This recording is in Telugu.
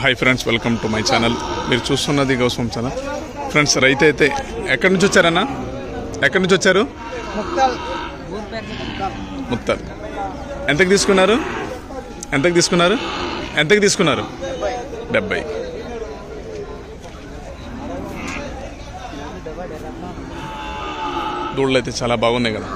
Hi friends, welcome to my channel. మీరు చూస్తున్నది గౌస్వం ఛానల్. ఫ్రెండ్స్, రైతు అయితే ఎక్కడి నుంచి వచ్చారన్నా? ఎక్కడి నుంచి వచ్చారు? ముత్తల్. ఎంతకు తీసుకున్నారు? 70. దూడలు అయితే చాలా బాగున్నాయి కదా.